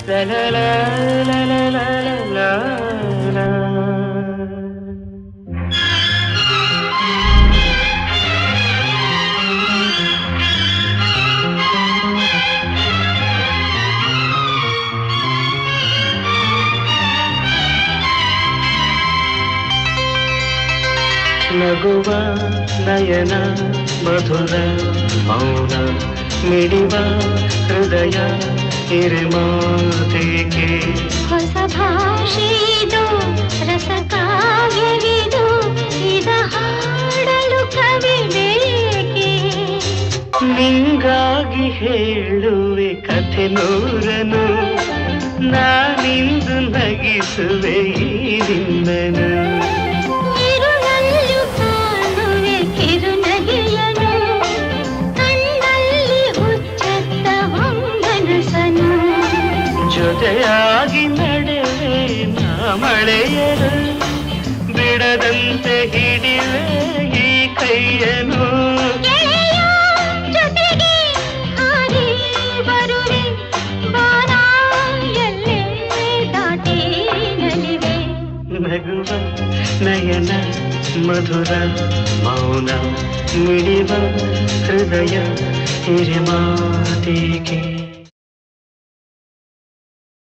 La la la la la la la la. ನಗುವ ನಯನ ಮಧುರ ಮೌನ ಮಿಡಿವ ಹೃದಯ ಹಿರಿಮಾತೆಗೆ ಹೊಸ ಭಾಷೆದು ರಸ ಕಾವ್ಯವಿದು ಇದ ಹಾಡಲು ಕವಿ ಬೇಕೆ ನಿಂಗಾಗಿ ಹೇಳುವೆ ಕಥೆ ನೂರನು ನಾನಿಂದು ನಗಿಸುವೆ ಈ ನಿನ್ನನು ಜೊತೆಯಾಗಿ ನಡೆವೆ ನಾ ಮಳೆಯನು ಬಿಡದಂತೆ ಹಿಡಿವೆ ಈ ಕೈಯನು ಜೊತೆಗೆ ಹಾರಿ ಬರುವೆ ಬಾನ ಎಲ್ಲೇ ದಾಟಿ ನಲಿವೆ ನಗುವ ನಯನ ಮಧುರ ಮೌನ ಮಿಡಿವ ಹೃದಯ ಹಿರಿಮಾತೆಗೆ